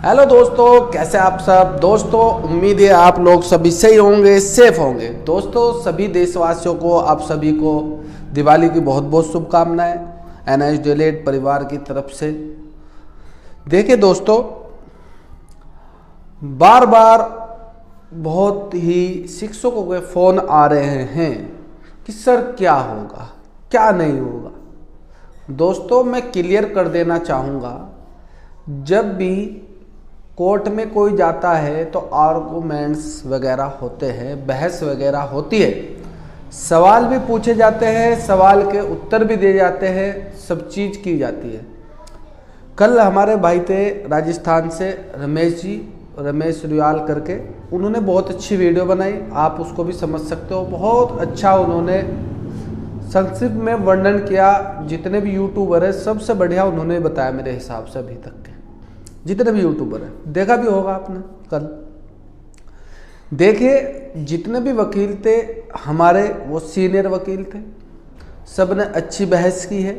Hello दोस्तों, कैसे आप सब दोस्तों। उम्मीद है आप लोग सभी सही होंगे, सेफ होंगे। दोस्तों, सभी देशवासियों को, आप सभी को दिवाली की बहुत बहुत शुभकामनाएं NIS DLED परिवार की तरफ से। देखिए दोस्तों, बार बार बहुत ही शिक्षकों के फ़ोन आ रहे हैं कि सर क्या होगा, क्या नहीं होगा। दोस्तों, मैं क्लियर कर देना चाहूँगा, जब भी कोर्ट में कोई जाता है तो आर्गूमेंट्स वगैरह होते हैं, बहस वगैरह होती है, सवाल भी पूछे जाते हैं, सवाल के उत्तर भी दिए जाते हैं, सब चीज़ की जाती है। कल हमारे भाई थे राजस्थान से, रमेश रुयाल करके, उन्होंने बहुत अच्छी वीडियो बनाई, आप उसको भी समझ सकते हो। बहुत अच्छा उन्होंने संक्षिप्त में वर्णन किया। जितने भी यूट्यूबर है सबसे बढ़िया उन्होंने बताया मेरे हिसाब से अभी तक के जितने भी यूट्यूबर हैं। देखा भी होगा आपने कल। देखिए, जितने भी वकील थे हमारे, वो सीनियर वकील थे, सब ने अच्छी बहस की है,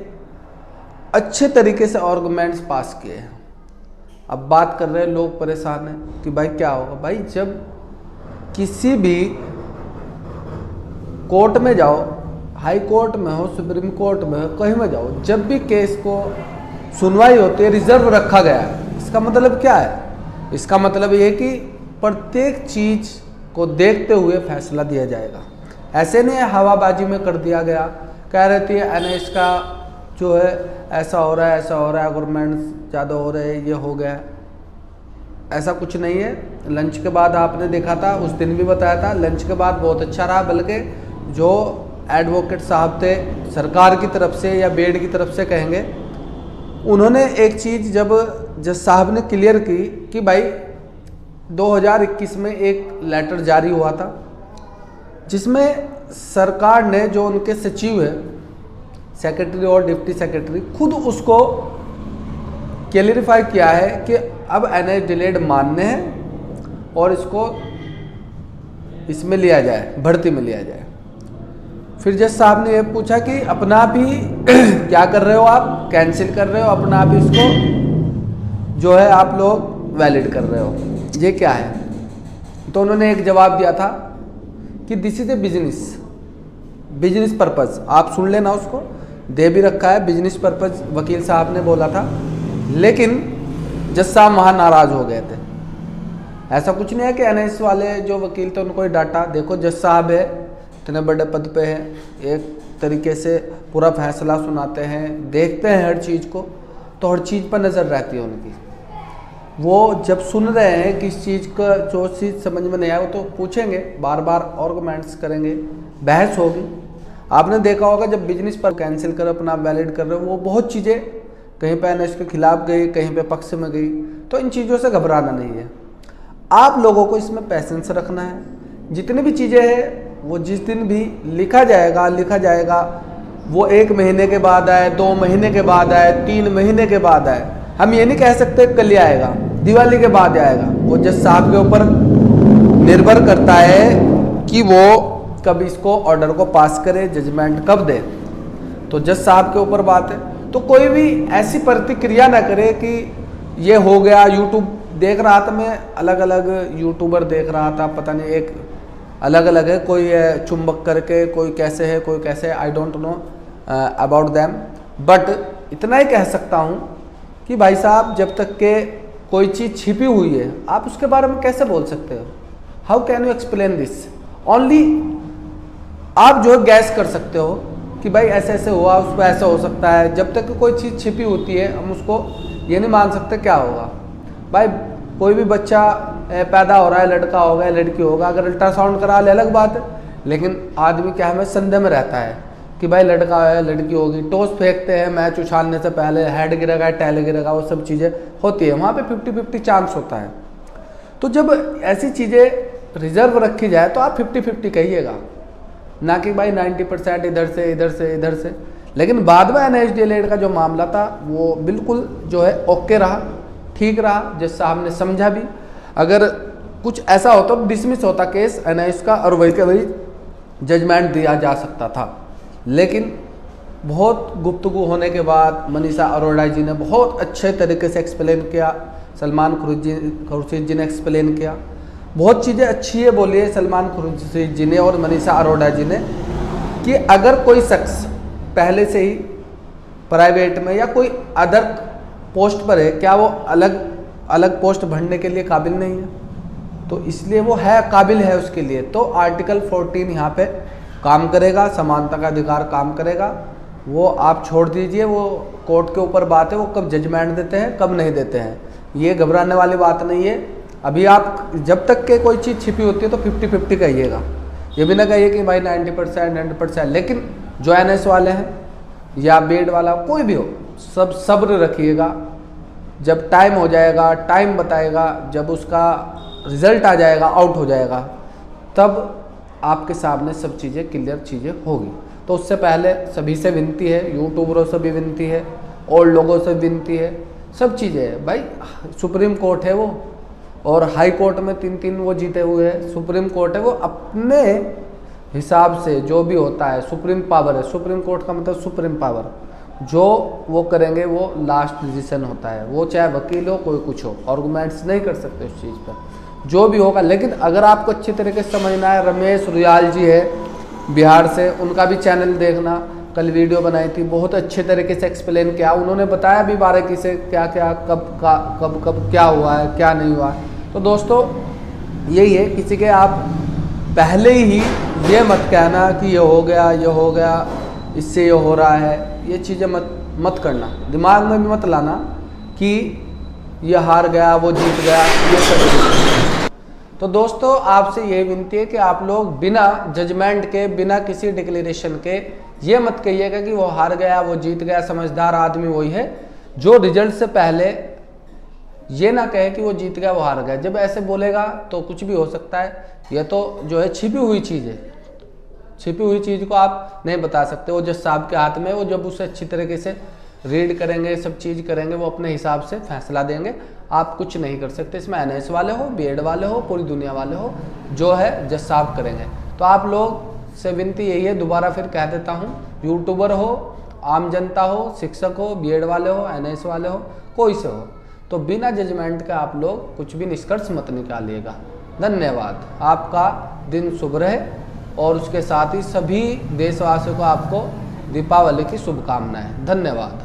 अच्छे तरीके से आर्गुमेंट्स पास किए हैं। अब बात कर रहे हैं, लोग परेशान हैं कि भाई क्या होगा। भाई, जब किसी भी कोर्ट में जाओ, हाई कोर्ट में हो, सुप्रीम कोर्ट में हो, कहीं में जाओ, जब भी केस को सुनवाई होती है, रिजर्व रखा गया है। इसका मतलब क्या है? इसका मतलब ये कि प्रत्येक चीज़ को देखते हुए फैसला दिया जाएगा। ऐसे नहीं हवाबाजी में कर दिया गया, कह रहे थे NIS का जो है ऐसा हो रहा है, ऐसा हो रहा है, गवर्नमेंट ज़्यादा हो रहे हैं, ये हो गया। ऐसा कुछ नहीं है। लंच के बाद आपने देखा था, उस दिन भी बताया था, लंच के बाद बहुत अच्छा रहा। बल्कि जो एडवोकेट साहब थे सरकार की तरफ से या बेड की तरफ से कहेंगे, उन्होंने एक चीज़ जब जज साहब ने क्लियर की कि भाई 2021 में एक लेटर जारी हुआ था, जिसमें सरकार ने, जो उनके सचिव है, सेक्रेटरी और डिप्टी सेक्रेटरी, खुद उसको क्लियरिफाई किया है कि अब NIS DLED मान्य है और इसको इसमें लिया जाए, भर्ती में लिया जाए। फिर जज साहब ने ये पूछा कि अपना आप ही क्या कर रहे हो, आप कैंसिल कर रहे हो, अपना आप ही इसको जो है आप लोग वैलिड कर रहे हो, ये क्या है? तो उन्होंने एक जवाब दिया था कि this is a business purpose. आप सुन लेना, उसको दे भी रखा है, बिजनेस पर्पज़ वकील साहब ने बोला था। लेकिन जज साहब वहाँ नाराज़ हो गए थे। ऐसा कुछ नहीं है कि NIS वाले जो वकील थे उनको ही डांटा। देखो, जज साहब है, इतने बड़े पद पे हैं, एक तरीके से पूरा फैसला सुनाते हैं, देखते हैं हर चीज़ को, तो हर चीज़ पर नज़र रहती है उनकी। वो जब सुन रहे हैं कि इस चीज़ का जो चीज़ समझ में नहीं आया, वो तो पूछेंगे, बार बार आर्गुमेंट्स करेंगे, बहस होगी। आपने देखा होगा, जब बिजनेस पर कैंसिल कर अपना वैलिड कर रहे हो, वो बहुत चीज़ें कहीं पे NIS के खिलाफ गई, कहीं पे पक्ष में गई। तो इन चीज़ों से घबराना नहीं है। आप लोगों को इसमें पैसेंस रखना है। जितनी भी चीज़ें हैं वो जिस दिन भी लिखा जाएगा, वो 1 महीने के बाद आए, 2 महीने के बाद आए, 3 महीने के बाद आए। हम ये नहीं कह सकते कल ही आएगा, दिवाली के बाद आएगा। वो जज साहब के ऊपर निर्भर करता है कि वो कब इसको ऑर्डर को पास करे, जजमेंट कब दे। तो जज साहब के ऊपर बात है। तो कोई भी ऐसी प्रतिक्रिया ना करे कि ये हो गया। यूट्यूब देख रहा था मैं, अलग अलग यूट्यूबर देख रहा था, पता नहीं एक अलग अलग है, कोई है चुंबक करके, कोई कैसे है, कोई कैसे है, I don't know about them. But इतना ही कह सकता हूँ कि भाई साहब, जब तक के कोई चीज़ छिपी हुई है, आप उसके बारे में कैसे बोल सकते हो? How can you explain this? Only आप जो है गैस कर सकते हो कि भाई ऐसे ऐसे हुआ, उस पर ऐसा हो सकता है। जब तक कोई चीज़ छिपी होती है, हम उसको ये नहीं मान सकते क्या होगा। भाई, कोई भी बच्चा पैदा हो रहा है, लड़का होगा, लड़की होगा, अगर अल्ट्रासाउंड करा ले अलग बात है। लेकिन आदमी क्या है, संदेह में रहता है कि भाई लड़का है, लड़की होगी। टॉस फेंकते हैं, मैच उछालने से पहले हेड गिरेगा, टैल गिरेगा, वो सब चीज़ें होती है। वहाँ पे 50-50 चांस होता है। तो जब ऐसी चीज़ें रिजर्व रखी जाए तो आप 50-50 कहिएगा, ना कि भाई 90% इधर से इधर से इधर से। लेकिन बाद में NIS DLED का जो मामला था, वो बिल्कुल जो है ओके रहा, ठीक रहा। जज साहब ने समझा भी। अगर कुछ ऐसा होता तो डिसमिस होता केस NIS का, और वही के वही जजमेंट दिया जा सकता था। लेकिन बहुत गुफ्तगू होने के बाद मनीषा अरोड़ा जी ने बहुत अच्छे तरीके से एक्सप्लेन किया सलमान खुर्शीद जी ने एक्सप्लेन किया। बहुत चीज़ें अच्छी है बोली है सलमान खुर्शीद जी ने और मनीषा अरोड़ा जी ने, कि अगर कोई शख्स पहले से ही प्राइवेट में या कोई अदर पोस्ट पर है, क्या वो अलग पोस्ट भरने के लिए काबिल नहीं है? तो इसलिए वो है, काबिल है उसके लिए। तो आर्टिकल 14 यहाँ पे काम करेगा, समानता का अधिकार काम करेगा। वो आप छोड़ दीजिए, वो कोर्ट के ऊपर बात है, वो कब जजमेंट देते हैं कब नहीं देते हैं, ये घबराने वाली बात नहीं है। अभी आप जब तक के कोई चीज़ छिपी होती है तो 50-50 कहिएगा, ये भी ना कहिए कि भाई 90% 100%। लेकिन जो NS वाले हैं या बीएड वाला कोई भी हो, सब सब्र रखिएगा। जब टाइम हो जाएगा, टाइम बताएगा, जब उसका रिजल्ट आ जाएगा, आउट हो जाएगा, तब आपके सामने सब चीज़ें क्लियर चीज़ें होगी। तो उससे पहले सभी से विनती है, यूट्यूबरों से भी विनती है और लोगों से विनती है, सब चीज़ें है भाई। सुप्रीम कोर्ट है वो, और हाई कोर्ट में 3 वो जीते हुए हैं। सुप्रीम कोर्ट है वो अपने हिसाब से जो भी होता है, सुप्रीम पावर है। सुप्रीम कोर्ट का मतलब सुप्रीम पावर, जो वो करेंगे वो लास्ट डिसीजन होता है। वो चाहे वकील हो, कोई कुछ हो, आर्गूमेंट्स नहीं कर सकते उस चीज़ पर, जो भी होगा। लेकिन अगर आपको अच्छी तरीके से समझना है, रमेश रुयाल जी है बिहार से, उनका भी चैनल देखना, कल वीडियो बनाई थी, बहुत अच्छे तरीके से एक्सप्लेन किया। उन्होंने बताया भी बारीकी से क्या क्या कब क्या हुआ है, क्या नहीं हुआ है। तो दोस्तों यही है, किसी के आप पहले ही ये मत कहना कि ये हो गया, इससे ये हो रहा है, ये चीज़ें मत करना, दिमाग में भी मत लाना कि ये हार गया, वो जीत गया, ये सब। तो दोस्तों आपसे यही विनती है कि आप लोग बिना जजमेंट के, बिना किसी डिक्लेरेशन के ये मत कहिएगा कि वो हार गया, वो जीत गया। समझदार आदमी वही है जो रिजल्ट से पहले ये ना कहे कि वो जीत गया, वो हार गया। जब ऐसे बोलेगा तो कुछ भी हो सकता है। ये तो जो है छिपी हुई चीज़ है, छिपी हुई चीज़ को आप नहीं बता सकते। वो जज साहब के हाथ में, वो जब उसे अच्छी तरीके से रीड करेंगे, सब चीज़ करेंगे, वो अपने हिसाब से फैसला देंगे। आप कुछ नहीं कर सकते इसमें। NS वाले हो, बीएड वाले हो, पूरी दुनिया वाले हो, जो है जज साहब करेंगे। तो आप लोग से विनती यही है, दोबारा फिर कह देता हूँ, यूट्यूबर हो, आम जनता हो, शिक्षक हो, बीएड वाले हो, NS वाले हो, कोई से हो, तो बिना जजमेंट के आप लोग कुछ भी निष्कर्ष मत निकालिएगा। धन्यवाद। आपका दिन शुभ रहे और उसके साथ ही सभी देशवासियों को आपको दीपावली की शुभकामनाएं। धन्यवाद।